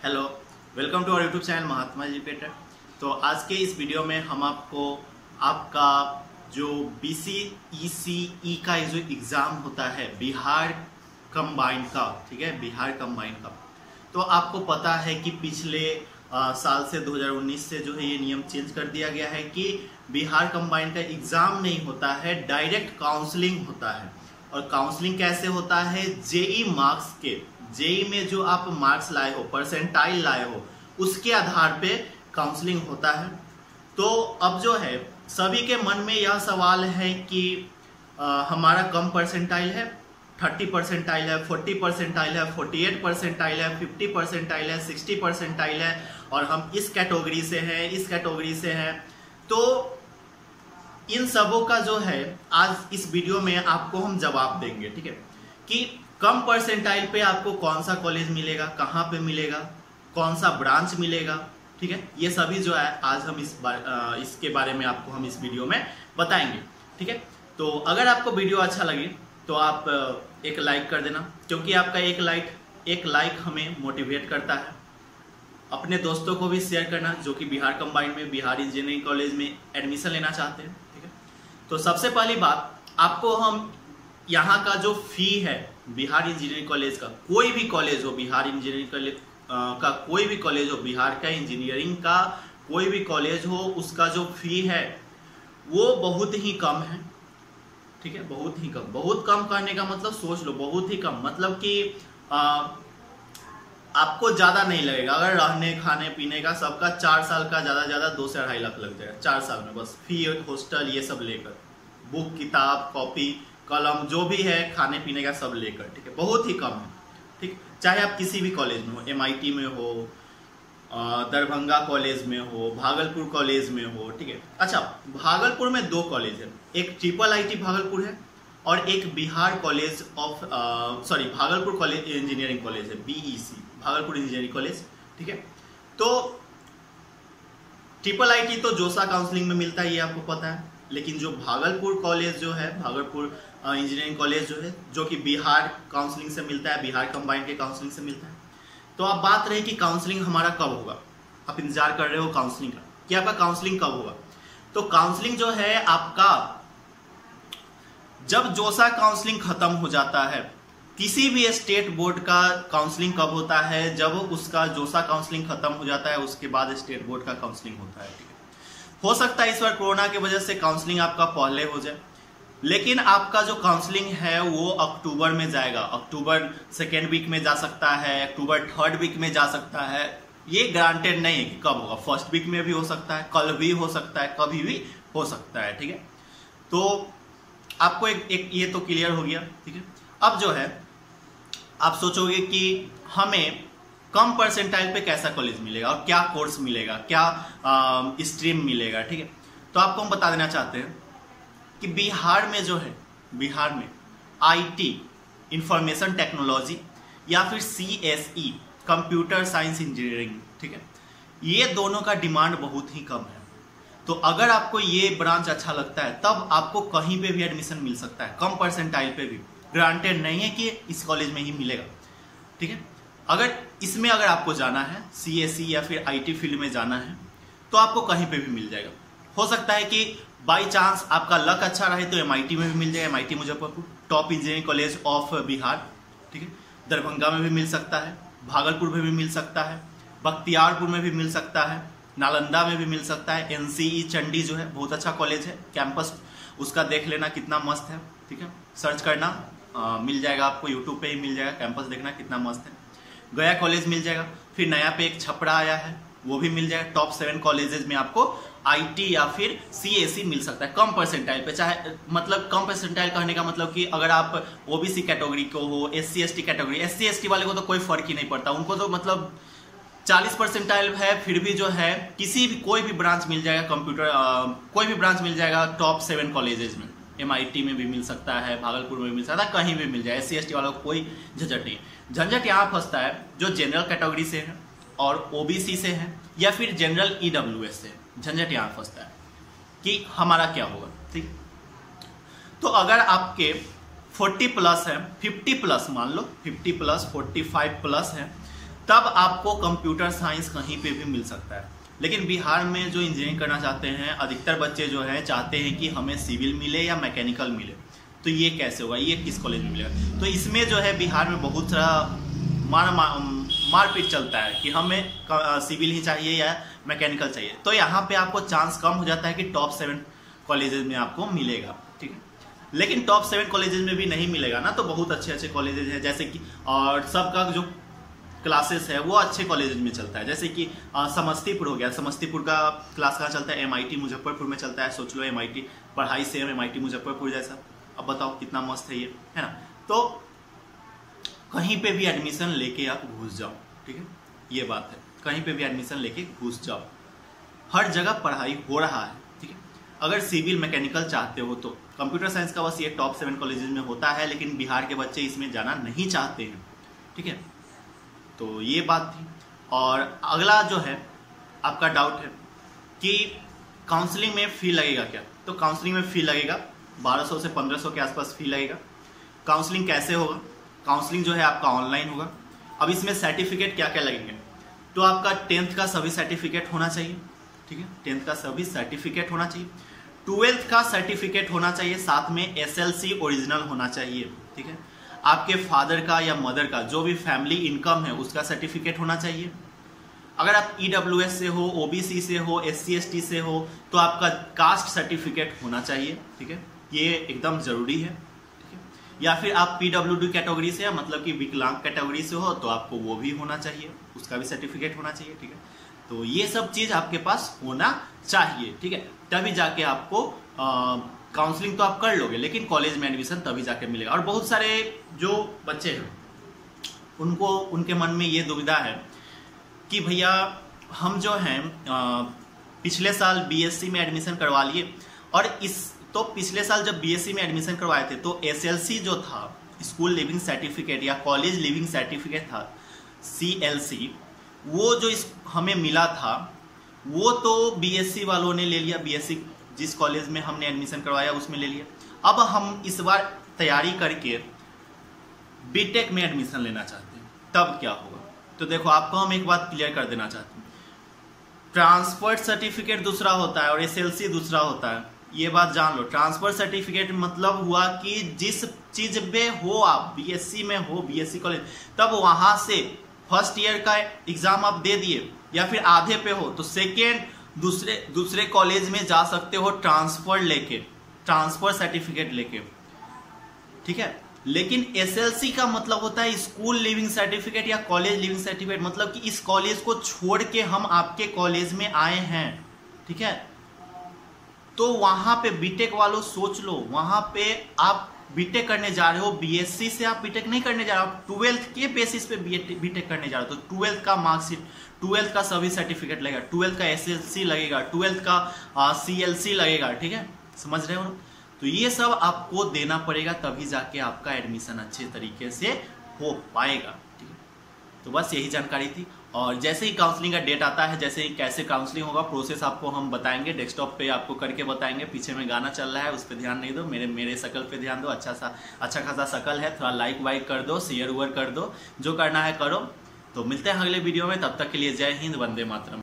Hello, welcome to our YouTube channel Mahatma educator. तो आज के इस वीडियो में हम आपको आपका जो BCECE का जो एग्ज़ाम होता है बिहार कंबाइंड का, ठीक है, बिहार कंबाइंड का, तो आपको पता है कि पिछले साल से 2019 से जो है ये नियम चेंज कर दिया गया है कि बिहार कंबाइंड का एग्ज़ाम नहीं होता है, डायरेक्ट काउंसलिंग होता है। और काउंसलिंग कैसे होता है? जेई मार्क्स के, जेई में जो आप मार्क्स लाए हो, परसेंटाइल लाए हो, उसके आधार पे काउंसलिंग होता है। तो अब जो है सभी के मन में यह सवाल है कि हमारा कम परसेंटाइल है, 30 परसेंटाइल है, 40 परसेंटाइल है, 48 परसेंटाइल है, 50 परसेंटाइल है, 60 परसेंटाइल है, और हम इस कैटेगरी से हैं, इस कैटेगरी से हैं। तो इन सबों का जो है आज इस वीडियो में आपको हम जवाब देंगे, ठीक है, कि कम परसेंटाइल पे आपको कौन सा कॉलेज मिलेगा, कहाँ पे मिलेगा, कौन सा ब्रांच मिलेगा, ठीक है, ये सभी जो है आज हम इसके बारे में आपको हम इस वीडियो में बताएंगे, ठीक है। तो अगर आपको वीडियो अच्छा लगे तो आप एक लाइक कर देना, क्योंकि आपका एक लाइक हमें मोटिवेट करता है। अपने दोस्तों को भी शेयर करना जो कि बिहार कंबाइंड में, बिहार इंजीनियरिंग कॉलेज में एडमिशन लेना चाहते हैं, ठीक है। तो सबसे पहली बात, आपको हम यहाँ का जो फी है बिहार इंजीनियरिंग कॉलेज का, कोई भी कॉलेज हो, बिहार इंजीनियरिंग कॉलेज का कोई भी कॉलेज हो, बिहार का इंजीनियरिंग का कोई भी कॉलेज हो, उसका जो फी है वो बहुत ही कम है, ठीक है, बहुत ही कम। बहुत कम करने का मतलब सोच लो, बहुत ही कम, मतलब कि आपको ज्यादा नहीं लगेगा। अगर रहने खाने पीने का सबका 4 साल का ज्यादा 2 से 2.5 लाख लग जाएगा 4 साल में, बस फी, हॉस्टल, ये सब लेकर, बुक, किताब, कॉपी, कलम, जो भी है खाने पीने का सब लेकर, ठीक है, बहुत ही कम है, ठीक। चाहे आप किसी भी कॉलेज में हो, MIT में हो, दरभंगा कॉलेज में हो, भागलपुर कॉलेज में हो, ठीक है। अच्छा, भागलपुर में 2 कॉलेज है, एक IIIT भागलपुर है और एक Bihar college of Bhagalpur college engineering college है, BEC, भागलपुर इंजीनियरिंग कॉलेज, ठीक है। तो IIIT तो जोसा काउंसलिंग में मिलता है, ये आपको पता है, लेकिन जो भागलपुर कॉलेज जो है, भागलपुर इंजीनियरिंग कॉलेज जो है, जो कि बिहार काउंसलिंग से मिलता है, बिहार कंबाइंड के काउंसलिंग से मिलता है। तो अब बात रही कि काउंसलिंग हमारा कब होगा। आप इंतजार कर रहे हो काउंसलिंग का कि आपका काउंसलिंग कब होगा। तो काउंसलिंग जो है आपका, जब जोसा काउंसलिंग खत्म हो जाता है, किसी भी स्टेट बोर्ड का काउंसलिंग कब होता है? जब उसका जोसा काउंसलिंग खत्म हो जाता है, उसके बाद स्टेट बोर्ड का काउंसलिंग होता है, ठीक है। हो सकता है इस बार कोरोना की वजह से काउंसलिंग आपका पहले हो जाए, लेकिन आपका जो काउंसलिंग है वो अक्टूबर में जाएगा। अक्टूबर 2nd वीक में जा सकता है, अक्टूबर 3rd वीक में जा सकता है, ये गारंटेड नहीं है कि कब होगा। 1st वीक में भी हो सकता है, कल भी हो सकता है, कभी भी हो सकता है, ठीक है। तो आपको एक ये तो क्लियर हो गया, ठीक है। अब जो है आप सोचोगे कि हमें कम परसेंटाइल पे कैसा कॉलेज मिलेगा और क्या कोर्स मिलेगा, क्या स्ट्रीम मिलेगा, ठीक है। तो आपको हम बता देना चाहते हैं कि बिहार में जो है, बिहार में IT, इंफॉर्मेशन टेक्नोलॉजी, या फिर CSE, कंप्यूटर साइंस इंजीनियरिंग, ठीक है, ये दोनों का डिमांड बहुत ही कम है। तो अगर आपको ये ब्रांच अच्छा लगता है तब आपको कहीं पे भी एडमिशन मिल सकता है, कम परसेंटाइल पे भी। ग्रांटेड नहीं है कि इस कॉलेज में ही मिलेगा, ठीक है। अगर आपको जाना है CSE या फिर IT फील्ड में जाना है तो आपको कहीं पे भी मिल जाएगा। हो सकता है कि बाई चांस आपका लक अच्छा रहे तो MIT में भी मिल जाएगा, MIT Muzaffarpur, top engineering college of Bihar, ठीक है। दरभंगा में भी मिल सकता है, भागलपुर में भी मिल सकता है, बख्तियारपुर में भी मिल सकता है, नालंदा में भी मिल सकता है। NCE चंडी जो है बहुत अच्छा कॉलेज है, कैंपस उसका देख लेना कितना मस्त है, ठीक है, सर्च करना मिल जाएगा आपको, यूट्यूब पे ही मिल जाएगा, कैंपस देखना कितना मस्त है। गया कॉलेज मिल जाएगा, फिर नया पे एक छपरा आया है, वो भी मिल जाएगा। टॉप 7 कॉलेजेस में आपको IT या फिर CSE मिल सकता है कम परसेंटाइल पे। चाहे मतलब कम परसेंटाइल कहने का मतलब कि अगर आप OBC कैटेगरी को हो, SC/ST कैटेगरी, SC/ST वाले को तो कोई फर्क ही नहीं पड़ता, उनको तो मतलब 40 परसेंटाइल है, फिर भी जो है किसी भी कोई भी ब्रांच मिल जाएगा, कंप्यूटर कोई भी ब्रांच मिल जाएगा टॉप 7 कॉलेजेस में। MIT में भी मिल सकता है, भागलपुर में भी मिल सकता है, कहीं भी मिल जाए। SC/ST वालों को कोई झंझट नहीं। झंझट यहाँ फंसता है जो जनरल कैटेगरी से है और OBC से है या फिर जनरल EWS से, झंझट यहाँ फंसता है कि हमारा क्या होगा, ठीक। तो अगर आपके 40 प्लस है, 50 प्लस मान लो, 50 प्लस 45 प्लस है, तब आपको कंप्यूटर साइंस कहीं पे भी मिल सकता है। लेकिन बिहार में जो इंजीनियरिंग करना चाहते हैं अधिकतर बच्चे जो हैं चाहते हैं कि हमें सिविल मिले या मैकेनिकल मिले, तो ये कैसे होगा, ये किस कॉलेज में मिलेगा। तो इसमें जो है बिहार में बहुत सारा मारपीट चलता है कि हमें सिविल ही चाहिए या मैकेनिकल चाहिए। तो यहाँ पे आपको चांस कम हो जाता है कि टॉप 7 कॉलेजेस में आपको मिलेगा, ठीक है। लेकिन टॉप 7 कॉलेजेस में भी नहीं मिलेगा ना, तो बहुत अच्छे अच्छे कॉलेजेस हैं, जैसे कि और सबका जो क्लासेस है वो अच्छे कॉलेजेस में चलता है। जैसे कि समस्तीपुर हो गया, समस्तीपुर का क्लास कहाँ चलता है, MIT मुजफ्फरपुर में चलता है। सोच लो MIT पढ़ाई सेम MIT मुजफ्फरपुर जैसा, अब बताओ कितना मस्त है ये, है ना। तो कहीं पे भी एडमिशन लेके आप घुस जाओ, ठीक है, ये बात है, कहीं पे भी एडमिशन लेके घुस जाओ, हर जगह पढ़ाई हो रहा है, ठीक है। अगर सिविल मैकेनिकल चाहते हो तो कंप्यूटर साइंस का बस ये टॉप 7 कॉलेजेस में होता है, लेकिन बिहार के बच्चे इसमें जाना नहीं चाहते हैं, ठीक है। तो ये बात थी। और अगला जो है आपका डाउट है कि काउंसलिंग में फी लगेगा क्या, तो काउंसलिंग में फी लगेगा 1200 से 1500 के आसपास फी लगेगा। काउंसलिंग कैसे होगा, काउंसलिंग जो है आपका ऑनलाइन होगा। अब इसमें सर्टिफिकेट क्या क्या लगेंगे, तो आपका 10th का सभी सर्टिफिकेट होना चाहिए, ठीक है, 10th का सभी सर्टिफिकेट होना चाहिए, 12th का सर्टिफिकेट होना चाहिए, साथ में SLC ओरिजिनल होना चाहिए, ठीक है। आपके फादर का या मदर का जो भी फैमिली इनकम है उसका सर्टिफिकेट होना चाहिए। अगर आप EWS से हो, OBC से हो, SC ST से हो तो आपका कास्ट सर्टिफिकेट होना चाहिए, ठीक है, ये एकदम जरूरी है, ठीक है। या फिर आप PWD कैटेगरी से, मतलब कि विकलांग कैटेगरी से हो तो आपको वो भी होना चाहिए, उसका भी सर्टिफिकेट होना चाहिए, ठीक है। तो ये सब चीज आपके पास होना चाहिए, ठीक है, तभी जाके आपको काउंसलिंग तो आप कर लोगे, लेकिन कॉलेज में एडमिशन तभी जाके मिलेगा। और बहुत सारे जो बच्चे हैं उनको उनके मन में ये दुविधा है कि भैया हम जो हैं पिछले साल BSc में एडमिशन करवा लिए, और तो पिछले साल जब BSc में एडमिशन करवाए थे तो SLC जो था, स्कूल लिविंग सर्टिफिकेट या कॉलेज लिविंग सर्टिफिकेट था, CLC, वो जो हमें मिला था वो तो BSc वालों ने ले लिया, BSc जिस कॉलेज में हमने एडमिशन करवाया उसमें ले लिया। अब हम इस बार तैयारी करके बीटेक में एडमिशन लेना चाहते हैं, तब क्या होगा। तो देखो आपको हम एक बात क्लियर कर देना चाहते हैं, ट्रांसफर सर्टिफिकेट दूसरा होता है और SLC दूसरा होता है, ये बात जान लो। ट्रांसफर सर्टिफिकेट मतलब हुआ कि जिस चीज में हो आप, BSc में हो, BSc कॉलेज, तब वहां से फर्स्ट ईयर का एग्जाम आप दे दिए या फिर आधे पे हो तो सेकेंड दूसरे कॉलेज में जा सकते हो ट्रांसफर लेके, ट्रांसफर सर्टिफिकेट लेके, ठीक है। लेकिन SLC का मतलब होता है स्कूल लिविंग सर्टिफिकेट या कॉलेज लिविंग सर्टिफिकेट, मतलब कि इस कॉलेज को छोड़ के हम आपके कॉलेज में आए हैं, ठीक है। तो वहां पे बीटेक वालों सोच लो, वहां पे आप बीटेक करने जा रहे हो, BSc से आप बीटेक नहीं करने जा रहे हो, आप 12th के बेसिस पे बीटेक करने जा रहे हो, तो 12th का मार्कशीट, 12th का सभी सर्टिफिकेट लगेगा, 12th का SLC लगेगा, 12th का CLC लगेगा, ठीक है, समझ रहे हो। तो ये सब आपको देना पड़ेगा, तभी जाके आपका एडमिशन अच्छे तरीके से हो पाएगा, ठीक है। तो बस यही जानकारी थी, और जैसे ही काउंसलिंग का डेट आता है, जैसे ही कैसे काउंसलिंग होगा, प्रोसेस आपको हम बताएंगे, डेस्कटॉप पे आपको करके बताएंगे। पीछे में गाना चल रहा है, उस पर ध्यान नहीं दो, मेरे शकल पे ध्यान दो, अच्छा खासा शकल है, थोड़ा लाइक वाइक कर दो, शेयर कर दो, जो करना है करो। तो मिलते हैं अगले वीडियो में, तब तक के लिए जय हिंद, वंदे मातरम।